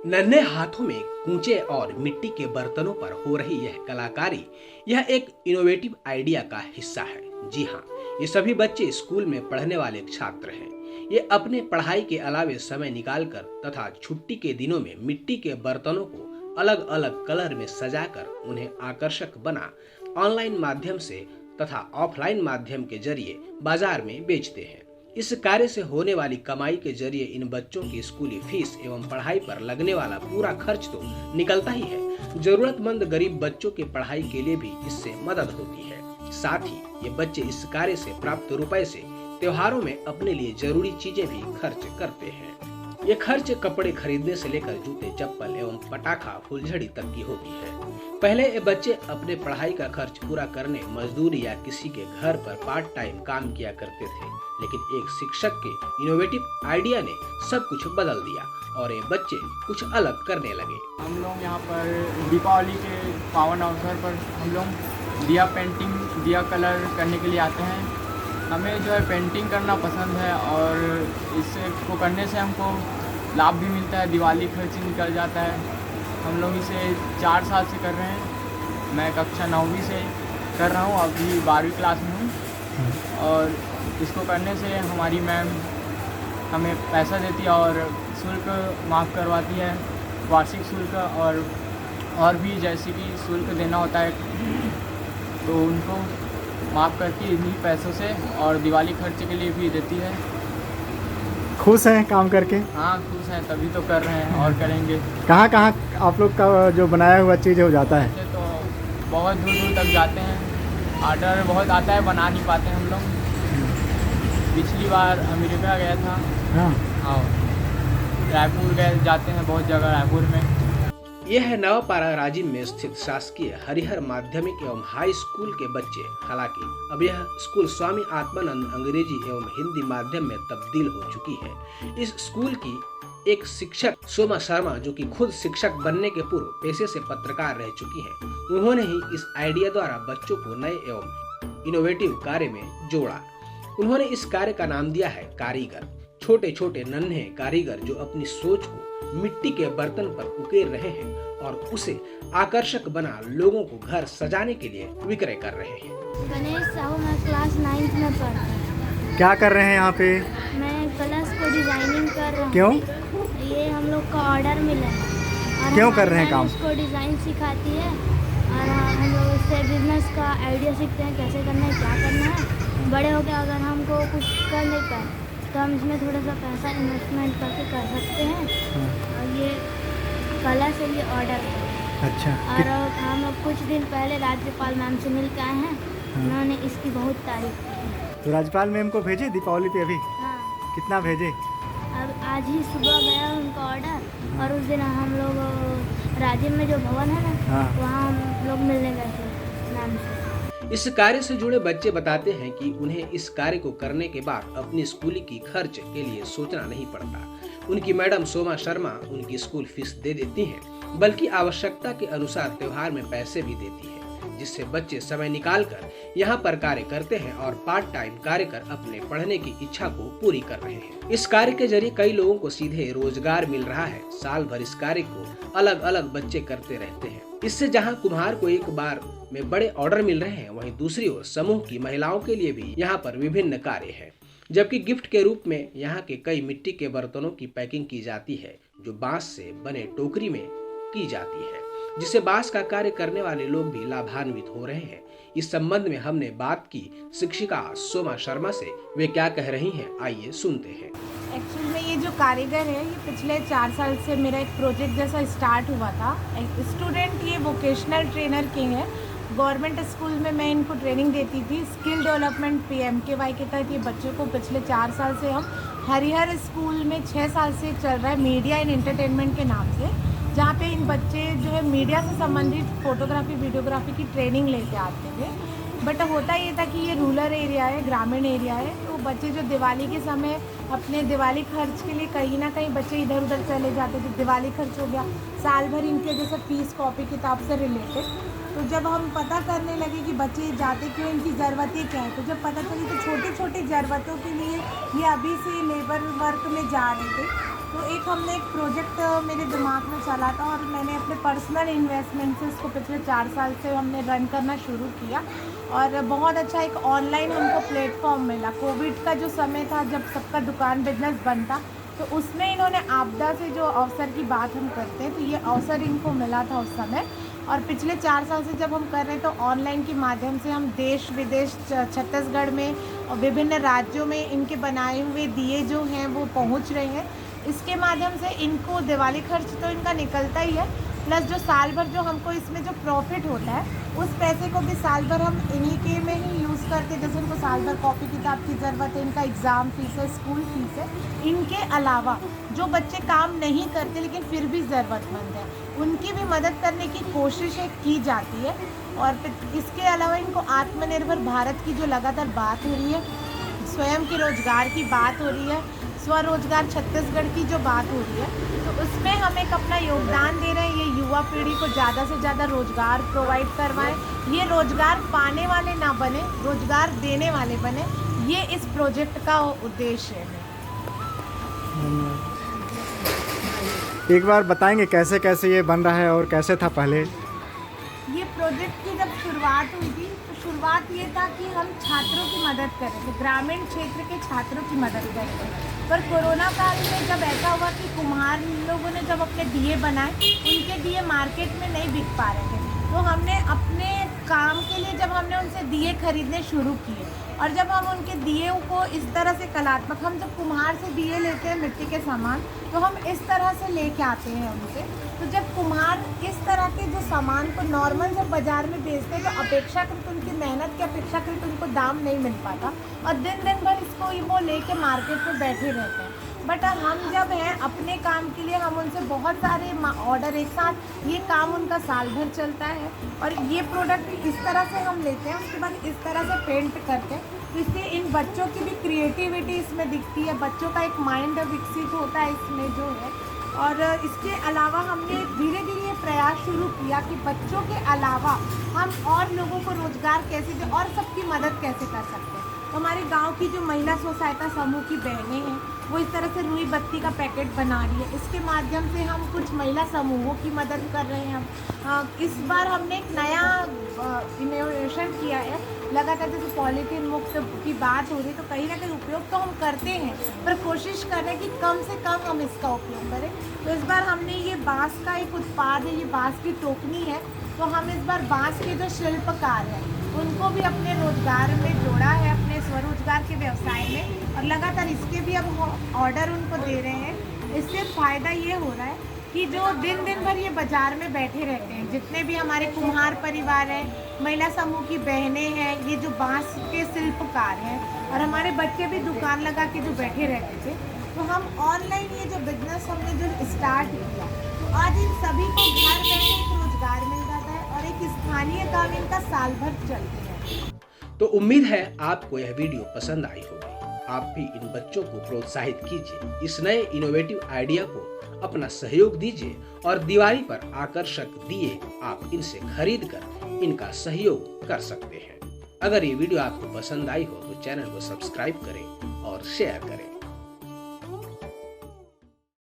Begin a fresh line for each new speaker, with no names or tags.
नन्हे हाथों में कूंचे और मिट्टी के बर्तनों पर हो रही यह कलाकारी, यह एक इनोवेटिव आइडिया का हिस्सा है। जी हाँ, ये सभी बच्चे स्कूल में पढ़ने वाले छात्र हैं। ये अपने पढ़ाई के अलावे समय निकालकर तथा छुट्टी के दिनों में मिट्टी के बर्तनों को अलग अलग कलर में सजाकर उन्हें आकर्षक बना ऑनलाइन माध्यम से तथा ऑफलाइन माध्यम के जरिए बाजार में बेचते हैं। इस कार्य से होने वाली कमाई के जरिए इन बच्चों की स्कूली फीस एवं पढ़ाई पर लगने वाला पूरा खर्च तो निकलता ही है, जरूरतमंद गरीब बच्चों के पढ़ाई के लिए भी इससे मदद होती है। साथ ही ये बच्चे इस कार्य से प्राप्त रुपए से त्योहारों में अपने लिए जरूरी चीजें भी खर्च करते हैं। ये खर्च कपड़े खरीदने से लेकर जूते चप्पल एवं पटाखा फुलझड़ी तक की होती है। पहले ये बच्चे अपने पढ़ाई का खर्च पूरा करने मजदूरी या किसी के घर पर पार्ट टाइम काम किया करते थे, लेकिन एक शिक्षक के इनोवेटिव आइडिया ने सब कुछ बदल दिया और ये बच्चे कुछ अलग करने लगे।
हम लोग यहाँ पर दीपावली के पावन अवसर पर हम लोग दिया पेंटिंग, दिया कलर करने के लिए आते हैं। हमें जो है पेंटिंग करना पसंद है और इससे को करने से हमको लाभ भी मिलता है, दिवाली खर्च निकल जाता है। हम लोग इसे 4 साल से कर रहे हैं। मैं कक्षा 9वीं से कर रहा हूँ, अभी 12वीं क्लास में हूँ। और इसको करने से हमारी मैम हमें पैसा देती है और शुल्क माफ़ करवाती है, वार्षिक शुल्क और भी जैसे कि शुल्क देना होता है तो उनको माफ़ करती है इन्हीं पैसों से, और दिवाली खर्च के लिए भी देती है।
खुश हैं काम करके?
हाँ खुश हैं, तभी तो कर रहे हैं और करेंगे।
कहाँ कहाँ आप लोग का जो बनाया हुआ चीज़ हो जाता है?
तो बहुत दूर दूर तक जाते हैं, ऑर्डर बहुत आता है, बना नहीं पाते हम लोग। पिछली बार अमेरिका गया था। हाँ, रायपुर गए, जाते हैं बहुत जगह रायपुर में।
यह है नवापारा राजिम में स्थित शासकीय हरिहर माध्यमिक एवं हाई स्कूल के बच्चे। हालांकि अब यह स्कूल स्वामी आत्मानंद अंग्रेजी एवं हिंदी माध्यम में तब्दील हो चुकी है। इस स्कूल की एक शिक्षक सोमा शर्मा, जो कि खुद शिक्षक बनने के पूर्व पेशे से पत्रकार रह चुकी हैं, उन्होंने ही इस आइडिया द्वारा बच्चों को नए एवं इनोवेटिव कार्य में जोड़ा। उन्होंने इस कार्य का नाम दिया है कारीगर। छोटे छोटे नन्हे कारीगर जो अपनी सोच को मिट्टी के बर्तन पर उकेर रहे हैं और उसे आकर्षक बना लोगों को घर सजाने के लिए विक्रय कर रहे हैं।
गणेश साहू, मैं क्लास 9th में पढ़ता हूँ।
क्या कर रहे हैं यहाँ पे?
मैं कलश को डिजाइनिंग कर रहा हूँ।
क्यों?
ये हम लोग का ऑर्डर मिला है और
क्यों कर रहे हैं काम?
उसको डिज़ाइन सिखाती है और हम लोग उससे बिजनेस का आइडिया सीखते हैं, कैसे करना है, क्या करना है। बड़े हो गए अगर हमको कुछ कर नहीं पाए तो हम इसमें थोड़ा सा पैसा इन्वेस्टमेंट करके कर सकते हैं। और ये कला से ये ऑर्डर है।
अच्छा।
और हम लोग कुछ दिन पहले राज्यपाल मैम से मिल के आए हैं, उन्होंने इसकी बहुत तारीफ की है।
तो राज्यपाल मैम को भेजे दीपावली पे अभी?
हाँ,
कितना भेजे?
अब आज ही सुबह गया उनका ऑर्डर और उस दिन हम लोग राजिम में जो भवन है ना, वहाँ हम लोग मिलने गए थे मैम से।
इस कार्य से जुड़े बच्चे बताते हैं कि उन्हें इस कार्य को करने के बाद अपनी स्कूली की खर्च के लिए सोचना नहीं पड़ता। उनकी मैडम सोमा शर्मा उनकी स्कूल फीस दे देती हैं, बल्कि आवश्यकता के अनुसार त्योहार में पैसे भी देती है, जिससे बच्चे समय निकालकर यहाँ पर कार्य करते हैं और पार्ट टाइम कार्य कर अपने पढ़ने की इच्छा को पूरी कर रहे हैं। इस कार्य के जरिए कई लोगों को सीधे रोजगार मिल रहा है। साल भर इस कार्य को अलग अलग बच्चे करते रहते हैं। इससे जहां कुम्हार को एक बार में बड़े ऑर्डर मिल रहे हैं, वहीं दूसरी ओर समूह की महिलाओं के लिए भी यहाँ पर विभिन्न कार्य हैं। जबकि गिफ्ट के रूप में यहाँ के कई मिट्टी के बर्तनों की पैकिंग की जाती है, जो बांस से बने टोकरी में की जाती है, जिससे बांस का कार्य करने वाले लोग भी लाभान्वित हो रहे हैं। इस संबंध में हमने बात की शिक्षिका सोमा शर्मा से। वे क्या कह रही हैं, आइए सुनते हैं।
एक्चुअली में ये जो कारीगर है, ये पिछले 4 साल से मेरा एक प्रोजेक्ट जैसा स्टार्ट हुआ था। एक स्टूडेंट ये वोकेशनल ट्रेनर के हैं, गवर्नमेंट स्कूल में मैं इनको ट्रेनिंग देती थी। स्किल डेवलपमेंट PMKY के तहत ये बच्चों को पिछले 4 साल से हम हरिहर स्कूल में 6 साल से चल रहा है मीडिया एंड एंटरटेनमेंट के नाम से, जहाँ पे इन बच्चे जो है मीडिया से संबंधित फोटोग्राफी वीडियोग्राफी की ट्रेनिंग लेके आते थे। बट होता ये था कि ये रूरल एरिया है, ग्रामीण एरिया है, तो बच्चे जो दिवाली के समय अपने दिवाली खर्च के लिए कहीं ना कहीं बच्चे इधर उधर चले जाते थे। दिवाली खर्च हो गया, साल भर इनके जैसे फीस कॉपी किताब से रिलेटेड, तो जब हम पता करने लगे कि बच्चे जाते क्यों, इनकी ज़रूरतें क्या है, तो जब पता चली तो छोटी छोटी ज़रूरतों के लिए ये अभी से लेबर वर्क में जा रहे थे। तो हमने एक प्रोजेक्ट मेरे दिमाग में चला था और मैंने अपने पर्सनल इन्वेस्टमेंट से इसको पिछले 4 साल से हमने रन करना शुरू किया और बहुत अच्छा एक ऑनलाइन हमको प्लेटफॉर्म मिला। कोविड का जो समय था जब सबका दुकान बिजनेस बंद था, तो उसमें इन्होंने आपदा से जो अवसर की बात हम करते हैं, तो ये अवसर इनको मिला था उस समय। और पिछले 4 साल से जब हम कर रहे हैं तो ऑनलाइन के माध्यम से हम देश विदेश छत्तीसगढ़ में और विभिन्न राज्यों में इनके बनाए हुए दिए जो हैं वो पहुंच रहे हैं। इसके माध्यम से इनको दिवाली खर्च तो इनका निकलता ही है, प्लस जो साल भर जो हमको इसमें जो प्रॉफिट होता है उस पैसे को भी साल भर हम इन्हीं के में ही यूज़ करते हैं। जैसे उनको साल भर कॉपी किताब की ज़रूरत है, इनका एग्ज़ाम फीस है, स्कूल फीस है। इनके अलावा जो बच्चे काम नहीं करते लेकिन फिर भी ज़रूरतमंद है, उनकी भी मदद करने की कोशिश की जाती है। और इसके अलावा इनको आत्मनिर्भर भारत की जो लगातार बात हो रही है, स्वयं के रोज़गार की बात हो रही है, स्वरोजगार छत्तीसगढ़ की जो बात हो रही है, तो उसमें हम एक अपना योगदान दे रहे हैं। ये युवा पीढ़ी को ज़्यादा से ज़्यादा रोज़गार प्रोवाइड करवाएं, ये रोज़गार पाने वाले ना बने, रोज़गार देने वाले बने, ये इस प्रोजेक्ट का उद्देश्य है।
एक बार बताएंगे कैसे कैसे ये बन रहा है और कैसे था पहले?
ये प्रोजेक्ट की जब शुरुआत हुई थी तो शुरुआत ये था कि हम छात्रों की मदद करें, तो ग्रामीण क्षेत्र के छात्रों की मदद करें। पर कोरोना काल में जब ऐसा हुआ कि कुम्हार लोगों ने जब अपने दिए बनाए, उनके दिए मार्केट में नहीं बिक पा रहे थे, तो हमने अपने काम के लिए जब हमने उनसे दिए खरीदने शुरू किए और जब हम उनके दिए को इस तरह से कलात्मक, हम जब कुम्हार से दिए लेते हैं मिट्टी के सामान, तो हम इस तरह से लेके आते हैं उनसे। तो जब कुम्हार इस तरह के जो सामान को नॉर्मल जब बाज़ार में बेचते हैं तो अपेक्षाकृत उनकी मेहनत के अपेक्षाकृत उनको दाम नहीं मिल पाता और दिन दिन भर इसको वो लेके मार्केट में बैठे रहते हैं। बट हम जब हैं अपने काम के लिए हम उनसे बहुत सारे ऑर्डर एक साथ, ये काम उनका साल भर चलता है और ये प्रोडक्ट इस तरह से हम लेते हैं, उसके बाद इस तरह से पेंट करते हैं, तो इससे इन बच्चों की भी क्रिएटिविटी इसमें दिखती है, बच्चों का एक माइंड विकसित होता है इसमें जो है। और इसके अलावा हमने धीरे धीरे ये प्रयास शुरू किया कि बच्चों के अलावा हम और लोगों को रोज़गार कैसे दें और सबकी मदद कैसे कर सकते हैं। तो हमारे गांव की जो महिला स्व सहायता समूह की बहनें हैं वो इस तरह से रुई बत्ती का पैकेट बना रही है, इसके माध्यम से हम कुछ महिला समूहों की मदद कर रहे हैं। हम इस बार हमने एक नया इनोवेशन किया है, लगातार जैसे पॉलीथीन मुक्त की बात हो रही है तो कहीं ना कहीं उपयोग तो हम करते हैं पर कोशिश कर रहे हैं कि कम से कम हम इसका उपयोग करें। तो इस बार हमने ये बांस का एक उत्पाद है, ये बांस की टोकनी है, तो हम इस बार बांस के जो शिल्पकार हैं उनको भी अपने रोजगार में जोड़ा है, अपने स्वरोजगार के व्यवसाय में, और लगातार इसके भी अब ऑर्डर उनको दे रहे हैं। इससे फ़ायदा ये हो रहा है कि जो दिन दिन भर ये बाज़ार में बैठे रहते हैं, जितने भी हमारे कुम्हार परिवार हैं, महिला समूह की बहनें हैं, ये जो बांस के शिल्पकार हैं और हमारे बच्चे भी दुकान लगा के जो बैठे रहते थे, तो हम ऑनलाइन ये जो बिजनेस हमने जो स्टार्ट किया, तो आज इन सभी को घर बैठे एक रोजगार मिल जाता है और एक स्थानीय काम इनका साल भर चलते हैं।
तो उम्मीद है आपको यह वीडियो पसंद आई होगी। आप भी इन बच्चों को प्रोत्साहित कीजिए, इस नए इनोवेटिव आइडिया को अपना सहयोग दीजिए और दिवाली पर आकर्षक दिए आप इनसे खरीद कर इनका सहयोग कर सकते हैं। अगर ये वीडियो आपको पसंद आई हो तो चैनल को सब्सक्राइब करें और शेयर करें।